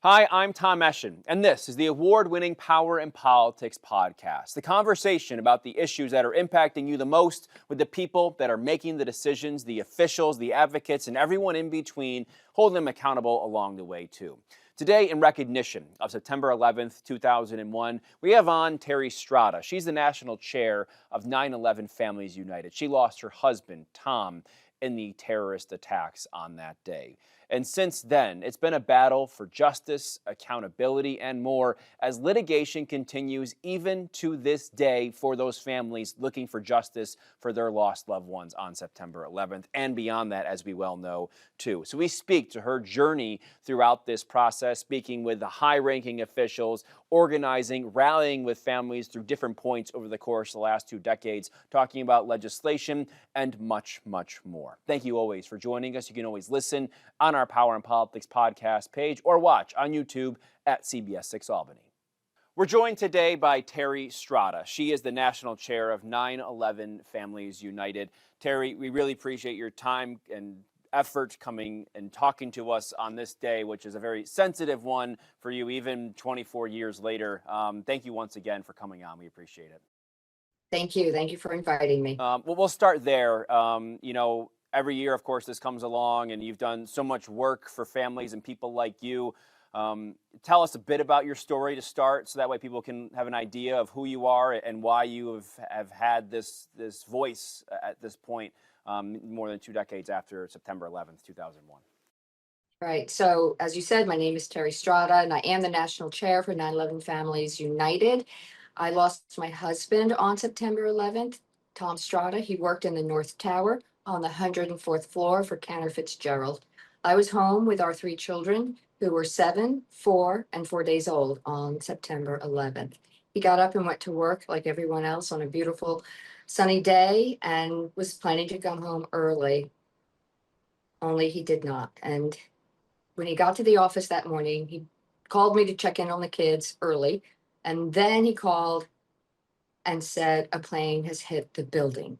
Hi, I'm Tom Eschen, and this is the award-winning Power and Politics podcast, the conversation about the issues that are impacting you the most with the people that are making the decisions, the officials, the advocates, and everyone in between, holding them accountable along the way, too. Today, in recognition of September 11th, 2001, we have on Terry Strada. She's the national chair of 9/11 Families United. She lost her husband, Tom, in the terrorist attacks on that day. And since then, it's been a battle for justice, accountability, and more as litigation continues even to this day for those families looking for justice for their lost loved ones on September 11th and beyond that, as we well know, too. So we speak to her journey throughout this process, speaking with the high-ranking officials, organizing, rallying with families through different points over the course of the last 2 decades, talking about legislation and much, much more. Thank you always for joining us. You can always listen on our Power and Politics podcast page or watch on YouTube at CBS 6 Albany. We're joined today by Terry Strada. She is the national chair of 9/11 Families United. Terry, we really appreciate your time and effort coming and talking to us on this day, which is a very sensitive one for you, even 24 years later. Thank you once again for coming on. We appreciate it. Thank you. Thank you for inviting me. Well, we'll start there. Every year, of course, this comes along, and you've done so much work for families and people like you. Tell us a bit about your story to start, so that way people can have an idea of who you are and why you have had this voice at this point, more than 2 decades after September 11th, 2001. Right. So, as you said, my name is Terry Strada, and I am the national chair for 9/11 Families United. I lost my husband on September 11th, Tom Strada. He worked in the North Tower on the 104th floor for Cantor Fitzgerald. I was home with our 3 children, who were 7, 4, and 4 days old on September 11th. He got up and went to work like everyone else on a beautiful sunny day and was planning to come home early, only he did not. And when he got to the office that morning, he called me to check in on the kids early. And then he called and said, a plane has hit the building.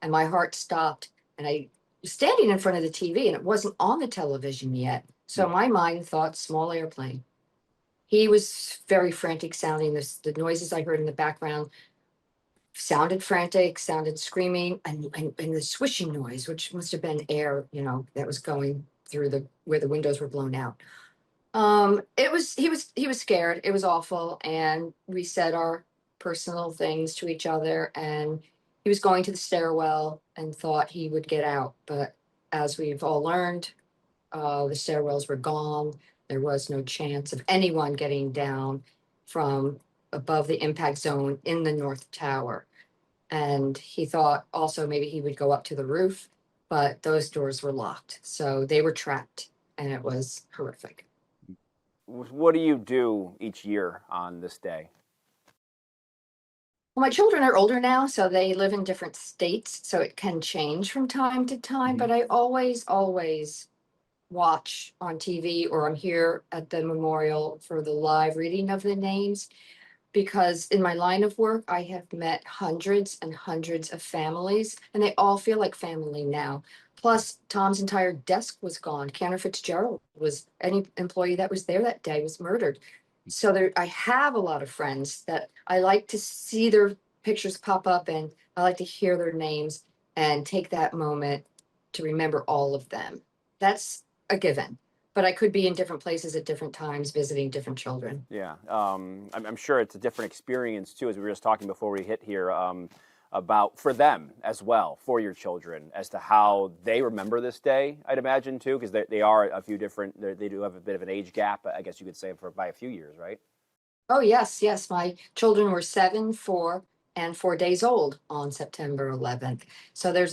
And my heart stopped. And I was standing in front of the TV, and it wasn't on the television yet. So my mind thought small airplane. He was very frantic sounding. The noises I heard in the background sounded frantic, sounded screaming, and the swishing noise, which must have been air, that was going through where the windows were blown out. He was scared. It was awful. And we said our personal things to each other, and he was going to the stairwell and thought he would get out. But as we've all learned, the stairwells were gone. There was no chance of anyone getting down from above the impact zone in the North Tower. And he thought also maybe he would go up to the roof, but those doors were locked. So they were trapped, and it was horrific. What do you do each year on this day? Well, my children are older now, so they live in different states, so it can change from time to time. But I always watch on TV, or I'm here at the memorial for the live reading of the names, because in my line of work, I have met hundreds and hundreds of families, and they all feel like family now. Plus, Tom's entire desk was gone. Cantor Fitzgerald any employee that was there that day was murdered. So I have a lot of friends that I like to see their pictures pop up, and I like to hear their names and take that moment to remember all of them. That's a given. But I could be in different places at different times visiting different children. Yeah, I'm sure it's a different experience, too, as we were just talking before we hit here, about for them as well, for your children, as to how they remember this day, I'd imagine, too, because they are a few different, they do have a bit of an age gap, I guess you could say, by a few years, right? Oh, yes. My children were 7, 4, and 4 days old on September 11th. So there's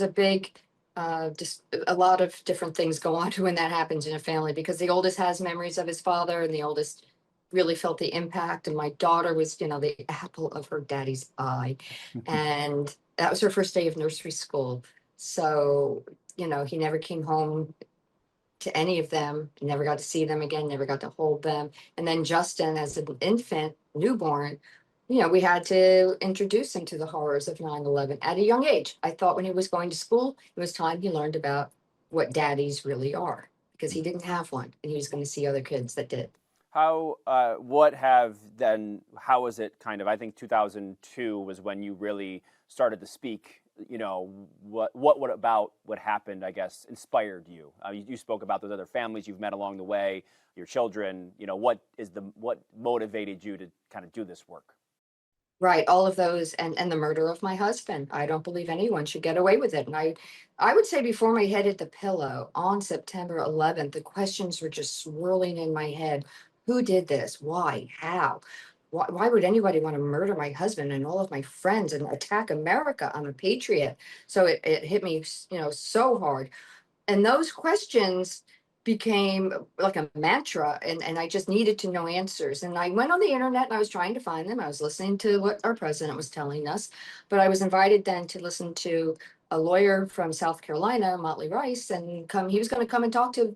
just a lot of different things go on when that happens in a family, because the oldest has memories of his father, and the oldest really felt the impact. And my daughter was, the apple of her daddy's eye. And that was her first day of nursery school. So, he never came home to any of them, never got to see them again, never got to hold them. And then Justin, as an infant, newborn, we had to introduce him to the horrors of 9/11 at a young age. I thought when he was going to school, it was time he learned about what daddies really are, because he didn't have one, and he was going to see other kids that did. How was it kind of, I think 2002 was when you really started to speak, what about what happened, I guess, inspired you? You spoke about those other families you've met along the way, your children, what motivated you to kind of do this work? Right, all of those, and the murder of my husband. I don't believe anyone should get away with it. And I would say before my head hit the pillow on September 11th, the questions were just swirling in my head. Who did this? Why? How? Why would anybody want to murder my husband and all of my friends and attack America? I'm a patriot. So it hit me, so hard. And those questions became like a mantra, and I just needed to know answers. And I went on the internet and I was trying to find them. I was listening to what our president was telling us, but I was invited then to listen to a lawyer from South Carolina, Motley Rice, and he was going to come and talk to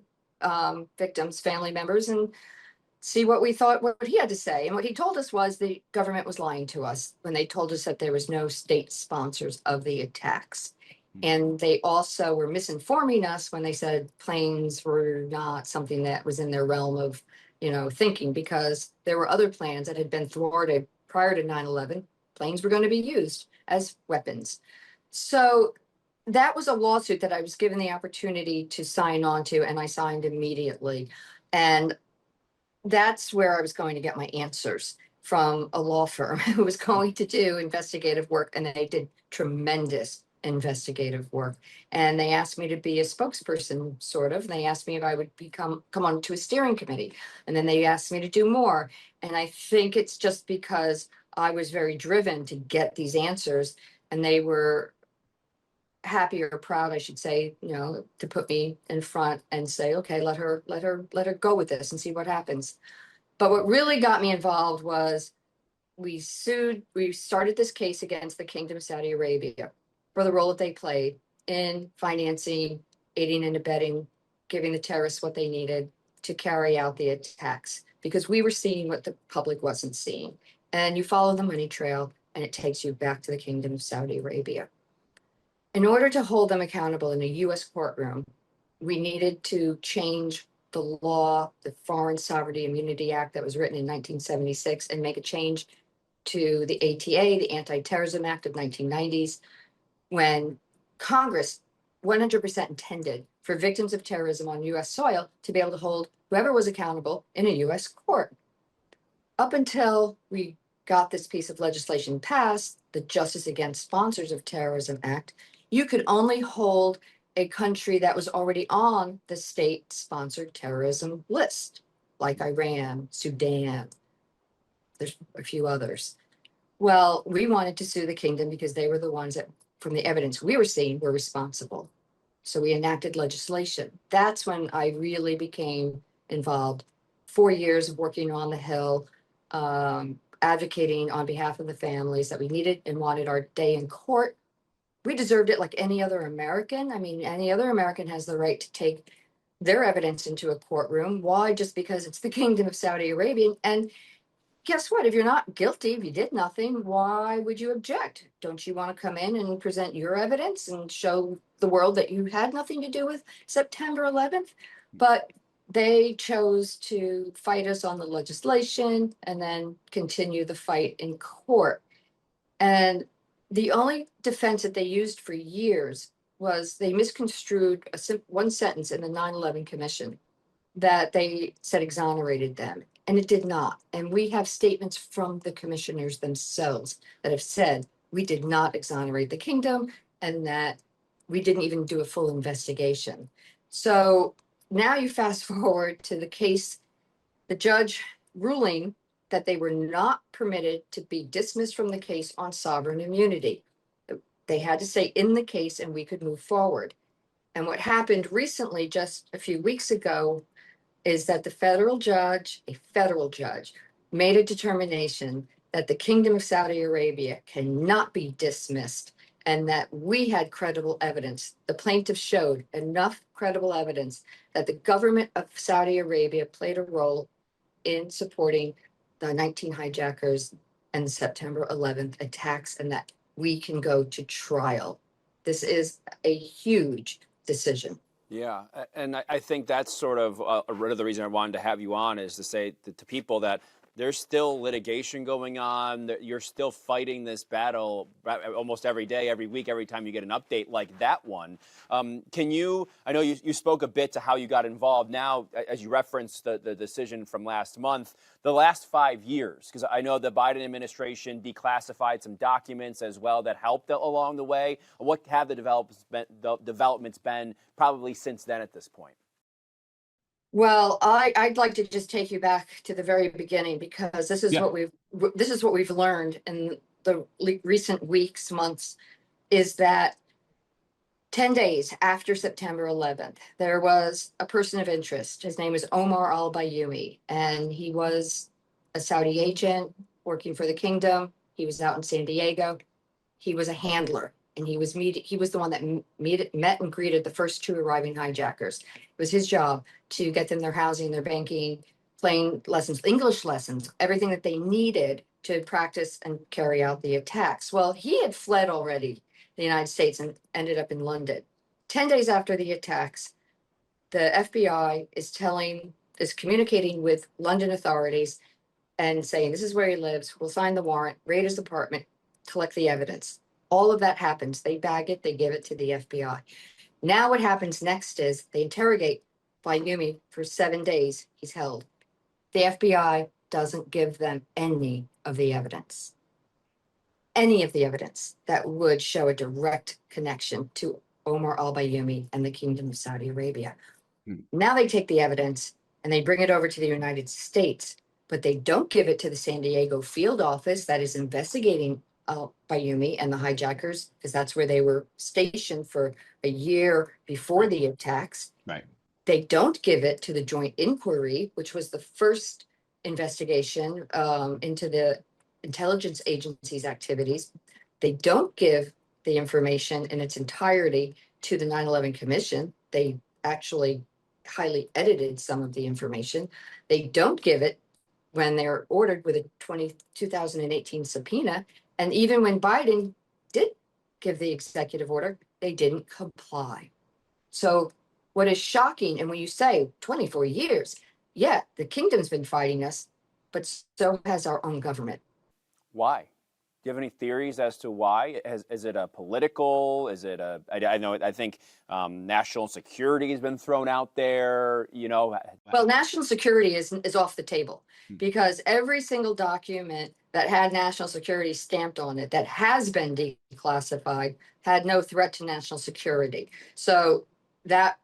victims, family members, and see what we thought, what he had to say. And what he told us was the government was lying to us when they told us that there was no state sponsors of the attacks. And they also were misinforming us when they said planes were not something that was in their realm of, thinking, because there were other plans that had been thwarted prior to 9/11. Planes were going to be used as weapons. So that was a lawsuit that I was given the opportunity to sign on to, and I signed immediately. And that's where I was going to get my answers from a law firm who was going to do investigative work, and they did tremendous investigative work. And they asked me to be a spokesperson, sort of. They asked me if I would come on to a steering committee, and then they asked me to do more. And I think it's just because I was very driven to get these answers, and they were happy or proud, I should say, to put me in front and say, okay, let her go with this and see what happens. But what really got me involved was we started this case against the Kingdom of Saudi Arabia for the role that they played in financing, aiding and abetting, giving the terrorists what they needed to carry out the attacks, because we were seeing what the public wasn't seeing. And you follow the money trail, and it takes you back to the Kingdom of Saudi Arabia. In order to hold them accountable in a U.S. courtroom, we needed to change the law, the Foreign Sovereignty Immunity Act that was written in 1976, and make a change to the ATA, the Anti-Terrorism Act of 1990s, when Congress 100% intended for victims of terrorism on U.S. soil to be able to hold whoever was accountable in a U.S. court. Up until we got this piece of legislation passed, the Justice Against Sponsors of Terrorism Act, you could only hold a country that was already on the state-sponsored terrorism list, like Iran, Sudan. There's a few others. Well, we wanted to sue the kingdom because they were the ones that, from the evidence we were seeing, were responsible. So we enacted legislation. That's when I really became involved. 4 years of working on the Hill, advocating on behalf of the families that we needed and wanted our day in court. We deserved it like any other American. I mean, any other American has the right to take their evidence into a courtroom. Why? Just because it's the Kingdom of Saudi Arabia. And guess what? If you're not guilty, if you did nothing, why would you object? Don't you want to come in and present your evidence and show the world that you had nothing to do with September 11th? But they chose to fight us on the legislation and then continue the fight in court. And the only defense that they used for years was they misconstrued one sentence in the 9/11 Commission that they said exonerated them, and it did not. And we have statements from the commissioners themselves that have said we did not exonerate the kingdom and that we didn't even do a full investigation. So now you fast forward to the case, the judge ruling that they were not permitted to be dismissed from the case on sovereign immunity. They had to stay in the case and we could move forward. And what happened recently, just a few weeks ago, is that a federal judge, made a determination that the Kingdom of Saudi Arabia cannot be dismissed, and that we had credible evidence. The plaintiff showed enough credible evidence that the government of Saudi Arabia played a role in supporting the 19 hijackers and the September 11th attacks, and that we can go to trial. This is a huge decision. Yeah, and I think that's sort of the reason I wanted to have you on is to say to people that there's still litigation going on. That you're still fighting this battle almost every day, every week, every time you get an update like that one. Can you? I know you spoke a bit to how you got involved. Now, as you referenced the decision from last month, the last 5 years, because I know the Biden administration declassified some documents as well that helped along the way. What have the developments been probably since then at this point? Well, I'd like to just take you back to the very beginning, because this is Yeah. what we've learned in the recent weeks, months, is that 10 days after September 11th, there was a person of interest. His name is Omar al-Bayoumi, and he was a Saudi agent working for the kingdom. He was out in San Diego. He was a handler, and he was the one that met and greeted the first two arriving hijackers. It was his job to get them their housing, their banking, playing lessons, English lessons, everything that they needed to practice and carry out the attacks. Well, he had fled already the United States and ended up in London. 10 days after the attacks, the FBI is communicating with London authorities and saying, this is where he lives. We'll sign the warrant, raid his apartment, collect the evidence. All of that happens. They bag it, they give it to the FBI. Now what happens next is they interrogate Bayoumi for 7 days. He's held. The FBI doesn't give them any of the evidence that would show a direct connection to Omar al-Bayoumi and the Kingdom of Saudi Arabia. Now they take the evidence and they bring it over to the United States, but they don't give it to the San Diego field office that is investigating Bayoumi and the hijackers, because that's where they were stationed for a year before the attacks. Right. They don't give it to the Joint Inquiry, which was the first investigation into the intelligence agency's activities. They don't give the information in its entirety to the 9/11 Commission. They actually highly edited some of the information. They don't give it when they're ordered with a 2018 subpoena. And even when Biden did give the executive order, they didn't comply. So what is shocking, and when you say 24 years, yeah, the kingdom's been fighting us, but so has our own government. Why? Do you have any theories as to why? Is it a political? Is it a? I know. I think national security has been thrown out there. Well, national security is off the table, because every single document that had national security stamped on it that has been declassified had no threat to national security. So that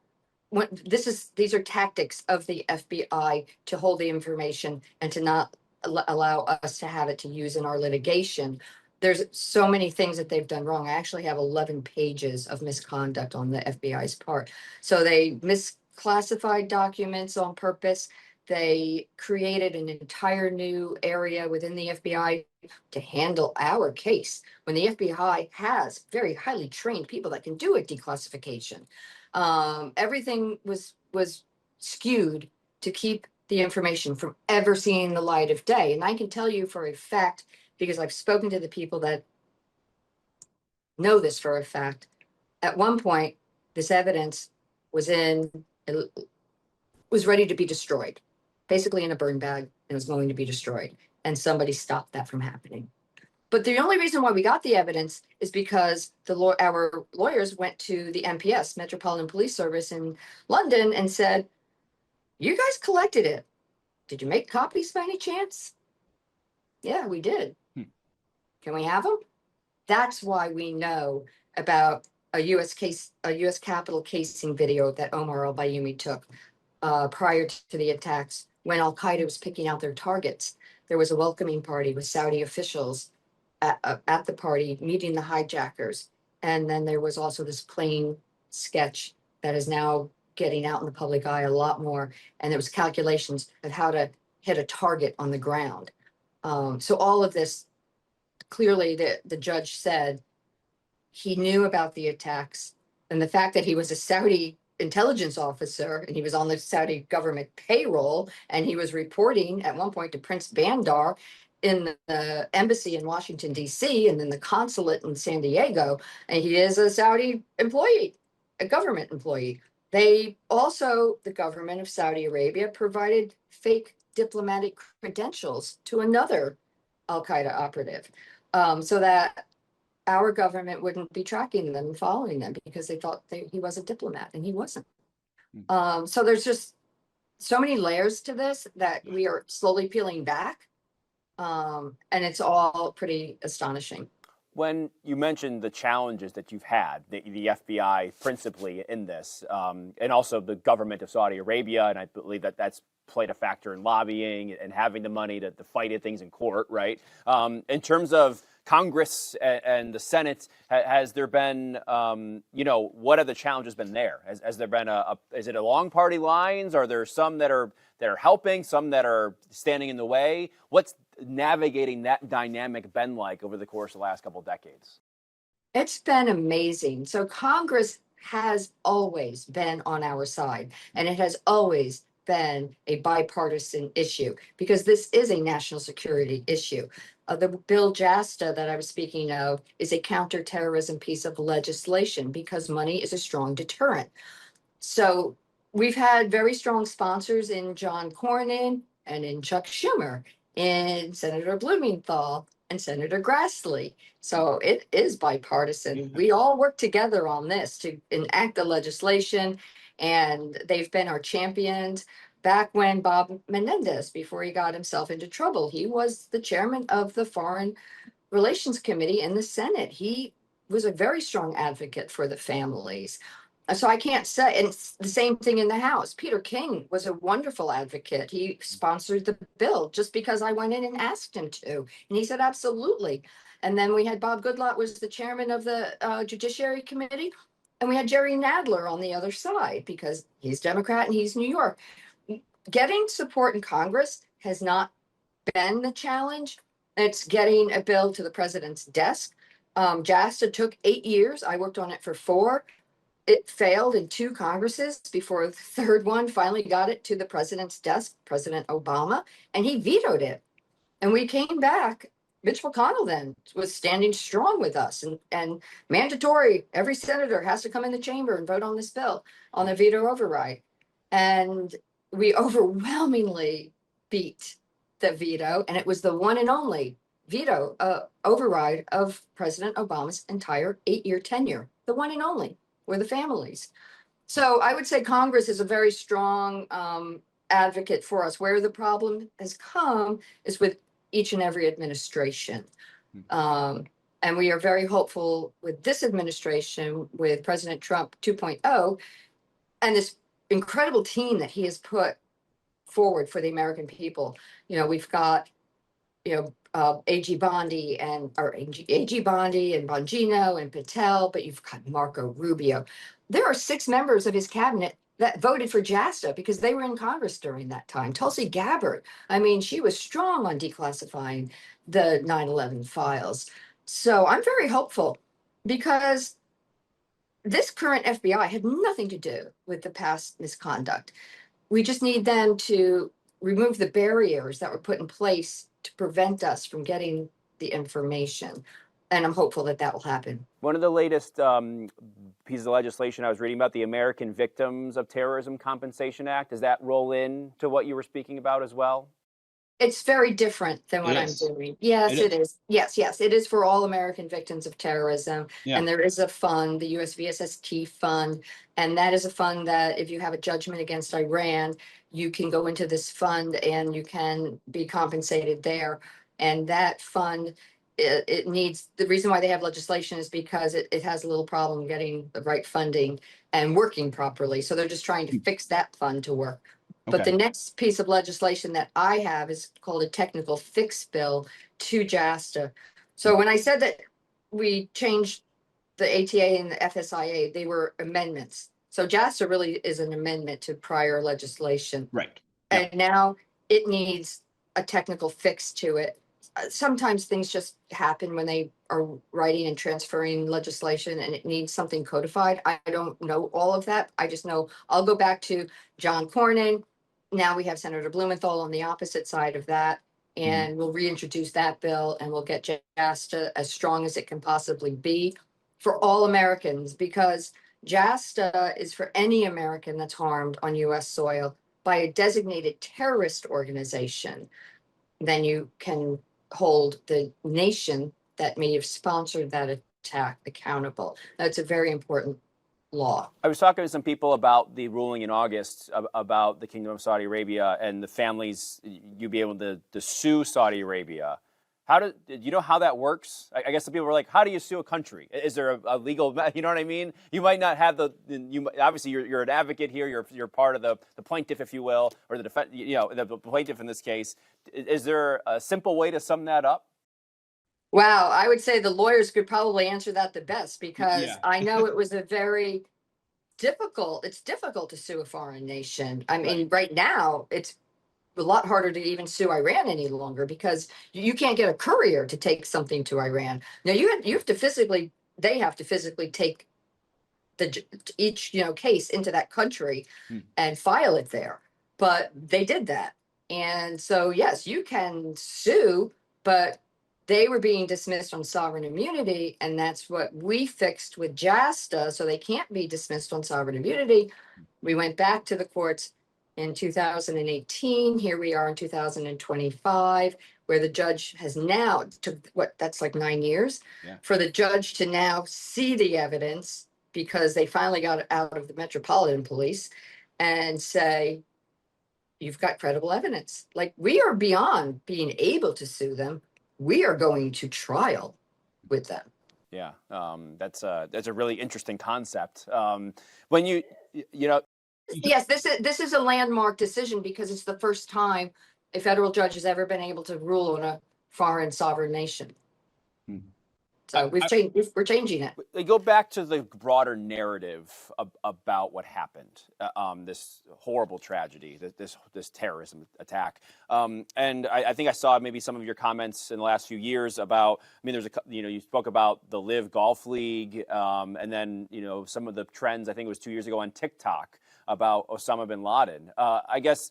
these are tactics of the FBI to hold the information and to not allow us to have it to use in our litigation. There's so many things that they've done wrong. I actually have 11 pages of misconduct on the FBI's part. So they misclassified documents on purpose. They created an entire new area within the FBI to handle our case, when the FBI has very highly trained people that can do a declassification. Everything was skewed to keep the information from ever seeing the light of day. And I can tell you for a fact, because I've spoken to the people that know this for a fact, at one point, this evidence was ready to be destroyed, basically in a burn bag, and was going to be destroyed. And somebody stopped that from happening. But the only reason why we got the evidence is because our lawyers went to the MPS, Metropolitan Police Service in London, and said, you guys collected it. Did you make copies by any chance? Yeah, we did. Can we have them? That's why we know about a U.S. Capitol casing video that Omar al-Bayoumi took prior to the attacks, when Al-Qaeda was picking out their targets. There was a welcoming party with Saudi officials at the party meeting the hijackers. And then there was also this plane sketch that is now getting out in the public eye a lot more. And there was calculations of how to hit a target on the ground. So all of this, clearly the judge said he knew about the attacks, and the fact that he was a Saudi intelligence officer and he was on the Saudi government payroll, and he was reporting at one point to Prince Bandar in the embassy in Washington, D.C., and then the consulate in San Diego. And he is a Saudi employee, a government employee. They also, the government of Saudi Arabia, provided fake diplomatic credentials to another Al Qaeda operative, so that our government wouldn't be tracking them and following them because they thought he was a diplomat, and he wasn't. So there's just so many layers to this that we are slowly peeling back, and it's all pretty astonishing. When you mentioned the challenges that you've had, the FBI principally in this, and also the government of Saudi Arabia, and I believe that that's played a factor in lobbying and having the money to fight things in court, right? In terms of Congress and the Senate, has there been, what have the challenges been there? Has there been is it along party lines? Are there some that are helping, some that are standing in the way? What's navigating that dynamic been like over the course of the last couple of decades? It's been amazing. So Congress has always been on our side, and it has always been a bipartisan issue because this is a national security issue. The bill JASTA that I was speaking of is a counterterrorism piece of legislation because money is a strong deterrent. So we've had very strong sponsors in John Cornyn and in Chuck Schumer, in Senator Blumenthal and Senator Grassley. So it is bipartisan. We all work together on this to enact the legislation, and they've been our champions. Back when Bob Menendez, before he got himself into trouble, he was the chairman of the Foreign Relations Committee in the Senate. He was a very strong advocate for the families. So I can't say, and it's the same thing in the House. Peter King was a wonderful advocate. He sponsored the bill just because I went in and asked him to. And he said, absolutely. And then we had Bob Goodlatte was the chairman of the Judiciary Committee. And we had Jerry Nadler on the other side because he's Democrat and he's New York. Getting support in Congress has not been the challenge. It's getting a bill to the president's desk. JASTA took 8 years. I worked on it for 4. It failed in 2 Congresses before the third one finally got it to the president's desk, President Obama, and he vetoed it. And we came back. Mitch McConnell then was standing strong with us, and mandatory. Every senator has to come in the chamber and vote on this bill on the veto override. And we overwhelmingly beat the veto, and it was the one and only veto override of President Obama's entire 8-year tenure, the one and only. Were the families. So I would say Congress is a very strong advocate for us. Where the problem has come is with each and every administration. And we are very hopeful with this administration, with President Trump 2.0, and this incredible team that he has put forward for the American people. We've got, AG Bondi and Bongino and Patel, but you've got Marco Rubio. There are 6 members of his cabinet that voted for JASTA because they were in Congress during that time. Tulsi Gabbard, I mean, she was strong on declassifying the 9/11 files. So I'm very hopeful because this current FBI had nothing to do with the past misconduct. We just need them to remove the barriers that were put in place to prevent us from getting the information. And I'm hopeful that that will happen. One of the latest pieces of legislation I was reading about, the American Victims of Terrorism Compensation Act, does that roll in to what you were speaking about as well? It's very different than what I'm doing. Yes, it is. Yes, it is for all American victims of terrorism. Yeah. And there is a fund, the US VSST fund. And that is a fund that if you have a judgment against Iran, you can go into this fund and you can be compensated there. And that fund, it needs, the reason why they have legislation is because it has a little problem getting the right funding and working properly. So they're just trying to fix that fund to work. But the next piece of legislation that I have is called a technical fix bill to JASTA. So when I said that we changed the ATA and the FSIA, they were amendments. So JASTA really is an amendment to prior legislation. Right. And now it needs a technical fix to it. Sometimes things just happen when they are writing and transferring legislation and it needs something codified. I don't know all of that. I just know I'll go back to John Cornyn. Now we have Senator Blumenthal on the opposite side of that, and we'll reintroduce that bill and we'll get JASTA as strong as it can possibly be for all Americans, because JASTA is for any American that's harmed on US soil by a designated terrorist organization. Then you can hold the nation that may have sponsored that attack accountable. That's a very important law. I was talking to some people about the ruling in August about the Kingdom of Saudi Arabia and the families, you be able to sue Saudi Arabia. Do you know how that works? I guess the people were like, how do you sue a country? Is there a legal, you know what I mean? You might not have obviously you're an advocate here. You're part of the plaintiff, if you will, or the defense, the plaintiff in this case. Is there a simple way to sum that up? Wow, I would say the lawyers could probably answer that the best, because Yeah. I know it was a very it's difficult to sue a foreign nation. I mean, right now it's a lot harder to even sue Iran any longer, because you can't get a courier to take something to Iran. Now you have to physically, they have to physically take each case into that country and file it there. But they did that. And so yes, you can sue, but they were being dismissed on sovereign immunity, and that's what we fixed with JASTA, so they can't be dismissed on sovereign immunity. We went back to the courts in 2018. Here we are in 2025, where the judge has now took that's like 9 years for the judge to now see the evidence, because they finally got it out of the Metropolitan Police and say, you've got credible evidence. Like, we are beyond being able to sue them. We are going to trial with them. Yeah, that's a really interesting concept. When you know. Yes, this is a landmark decision, because it's the first time a federal judge has ever been able to rule on a foreign sovereign nation. So we're changing it. They go back to the broader narrative about what happened, this horrible tragedy, this terrorism attack. And I think I saw maybe some of your comments in the last few years about, I mean, you spoke about the Live Golf League, and then, some of the trends, I think it was 2 years ago on TikTok about Osama bin Laden. I guess,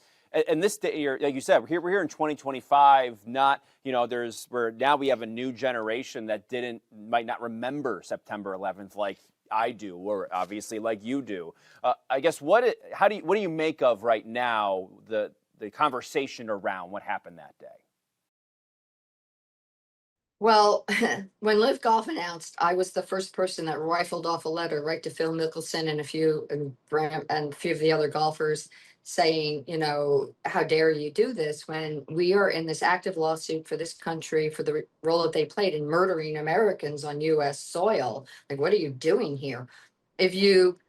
and this day, like you said, we're here in 2025. Not, now we have a new generation that might not remember September 11th like I do, or obviously like you do. I guess what do you make of right now the conversation around what happened that day? Well, when Live Golf announced, I was the first person that rifled off a letter right to Phil Mickelson and a few of the other golfers, saying, how dare you do this when we are in this active lawsuit for this country for the role that they played in murdering Americans on US soil. Like, what are you doing here? If you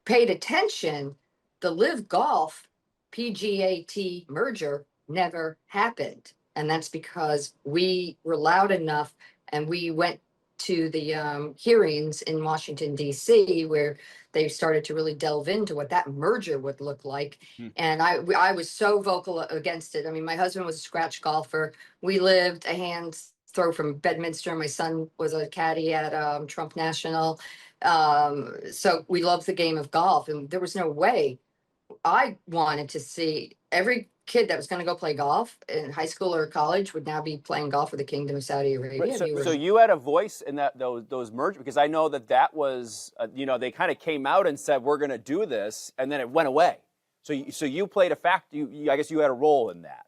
paid attention, the Live Golf PGA merger never happened. And that's because we were loud enough, and we went to the hearings in Washington, D.C., where they started to really delve into what that merger would look like. And I was so vocal against it. I mean, my husband was a scratch golfer. We lived a hand's throw from Bedminster. My son was a caddy at Trump National. So we loved the game of golf, and there was no way. I wanted to see every kid that was going to go play golf in high school or college would now be playing golf for the Kingdom of Saudi Arabia. Right. So you had a voice in those mergers, because I know that was they kind of came out and said, we're going to do this, and then it went away. So you played a I guess you had a role in that.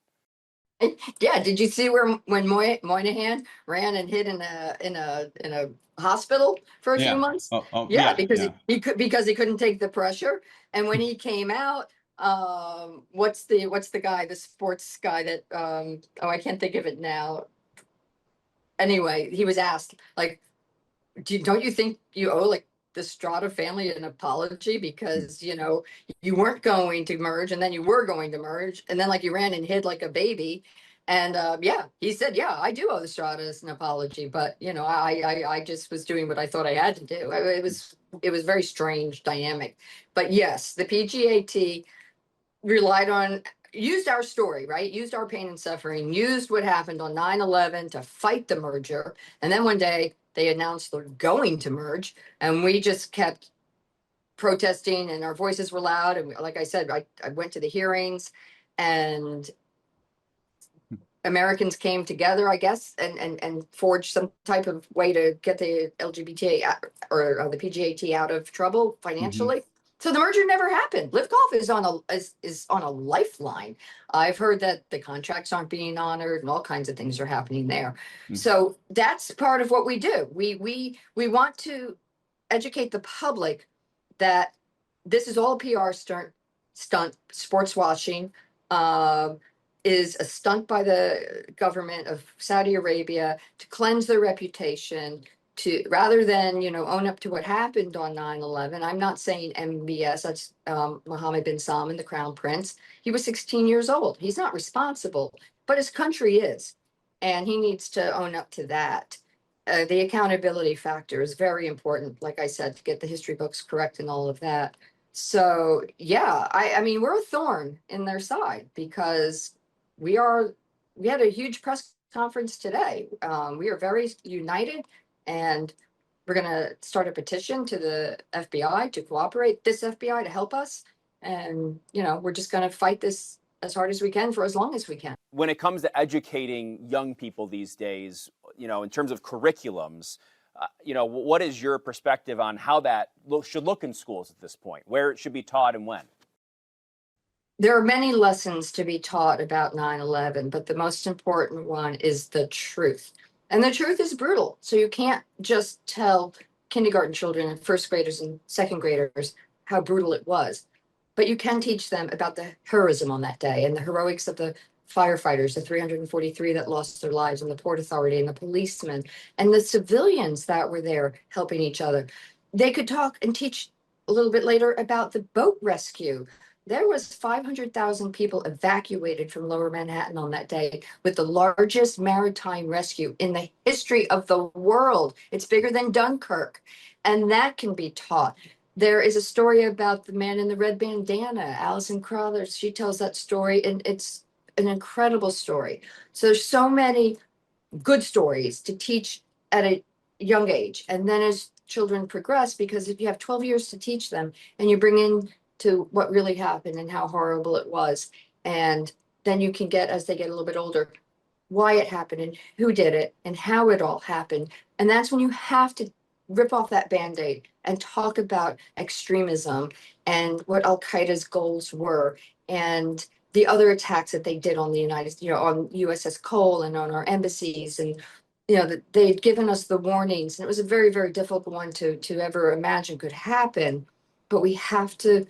Yeah. Did you see when Moynihan ran and hid in a hospital for a few months? Because he couldn't take the pressure. And when he came out, what's the guy, the sports guy that I can't think of it now. Anyway, he was asked, like, don't you think you owe like the Strada family an apology, because you weren't going to merge, and then you were going to merge, and then like you ran and hid like a baby. And he said, I do owe the Stradas an apology, but I just was doing what I thought I had to do. It was very strange dynamic. But yes, the PGA used our story, right? Used our pain and suffering, used what happened on 9/11 to fight the merger. And then one day they announced they're going to merge, and we just kept protesting, and our voices were loud. And like I said, I went to the hearings, and Americans came together, I guess, and forged some type of way to get the LGBT or the PGAT out of trouble Hmm. financially. So the merger never happened. Liftoff is on a lifeline. I've heard that the contracts aren't being honored and all kinds of things are happening there. So that's part of what we do. We want to educate the public that this is all a PR stunt, sports washing. Um, is a stunt by the government of Saudi Arabia to cleanse their reputation, to rather than, own up to what happened on 9/11. I'm not saying MBS, that's Mohammed bin Salman, the crown prince. He was 16 years old. He's not responsible, but his country is. And he needs to own up to that. The accountability factor is very important, like I said, to get the history books correct and all of that. So yeah, I mean, we're a thorn in their side because we are, we had a huge press conference today. We are very united, and we're gonna start a petition to the FBI to cooperate, this FBI to help us. And, we're just gonna fight this as hard as we can for as long as we can. When it comes to educating young people these days, in terms of curriculums, what is your perspective on how that should look in schools at this point, where it should be taught and when? There are many lessons to be taught about 9/11, but the most important one is the truth. And the truth is brutal. So you can't just tell kindergarten children and first graders and second graders how brutal it was. But you can teach them about the heroism on that day and the heroics of the firefighters, the 343 that lost their lives, and the Port Authority and the policemen and the civilians that were there helping each other. They could talk and teach a little bit later about the boat rescue. There was 500,000 people evacuated from Lower Manhattan on that day with the largest maritime rescue in the history of the world. It's bigger than Dunkirk, and that can be taught. There is a story about the man in the red bandana, Alison Crowther. She tells that story, and it's an incredible story. So there's so many good stories to teach at a young age. And then as children progress, because if you have 12 years to teach them and you bring in to what really happened and how horrible it was, and then you can get, as they get a little bit older, why it happened and who did it and how it all happened. And that's when you have to rip off that band-aid and talk about extremism and what Al Qaeda's goals were, and the other attacks that they did on the on USS Cole and on our embassies. And, that they had given us the warnings. And it was a very, very difficult one to ever imagine could happen. But we have to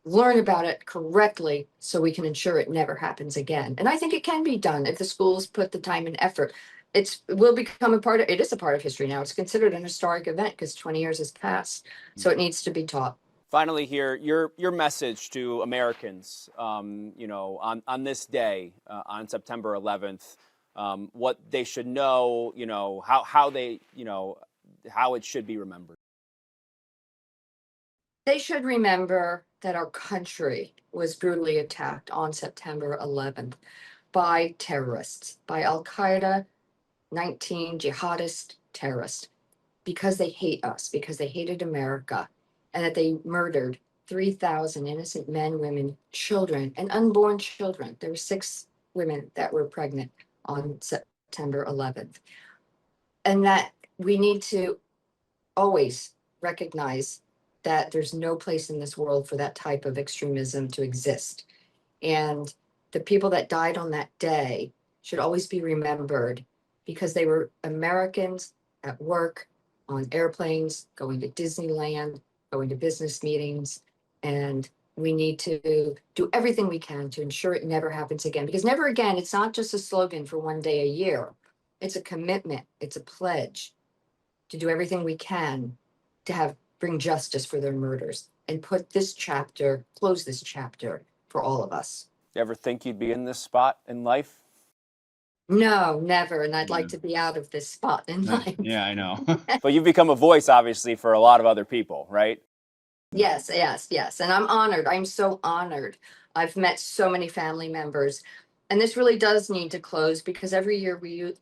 learn about it correctly so we can ensure it never happens again. And I think it can be done if the schools put the time and effort. It will become it is a part of history now. It's considered an historic event because 20 years has passed. So it needs to be taught. Finally, here, your message to Americans, on this day, on September 11th, what they should know, how they, how it should be remembered. They should remember that our country was brutally attacked on September 11th by terrorists, by Al Qaeda, 19 jihadist terrorists, because they hate us, because they hated America, and that they murdered 3,000 innocent men, women, children, and unborn children. There were 6 women that were pregnant on September 11th. And that we need to always recognize that there's no place in this world for that type of extremism to exist. And the people that died on that day should always be remembered because they were Americans at work, on airplanes, going to Disneyland, going to business meetings. And we need to do everything we can to ensure it never happens again. Because never again, it's not just a slogan for one day a year. It's a commitment, it's a pledge to do everything we can to bring justice for their murders and close this chapter for all of us. You ever think you'd be in this spot in life? No, never. And I'd Yeah. like to be out of this spot in life. Yeah, I know. But you've become a voice, obviously, for a lot of other people, right? Yes, yes, yes. And I'm honored. I'm so honored. I've met so many family members. And this really does need to close because every year we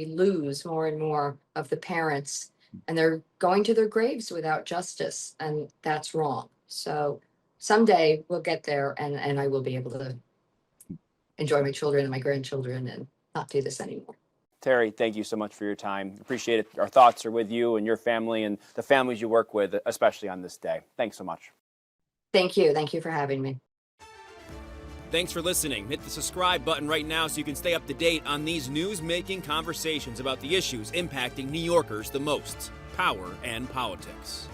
lose more and more of the parents, and they're going to their graves without justice, and that's wrong. So someday we'll get there, and I will be able to enjoy my children and my grandchildren and not do this anymore. Terry, thank you so much for your time. Appreciate it. Our thoughts are with you and your family and the families you work with, especially on this day. Thanks so much. Thank you. Thank you for having me. Thanks for listening. Hit the subscribe button right now so you can stay up to date on these news-making conversations about the issues impacting New Yorkers the most: power and politics.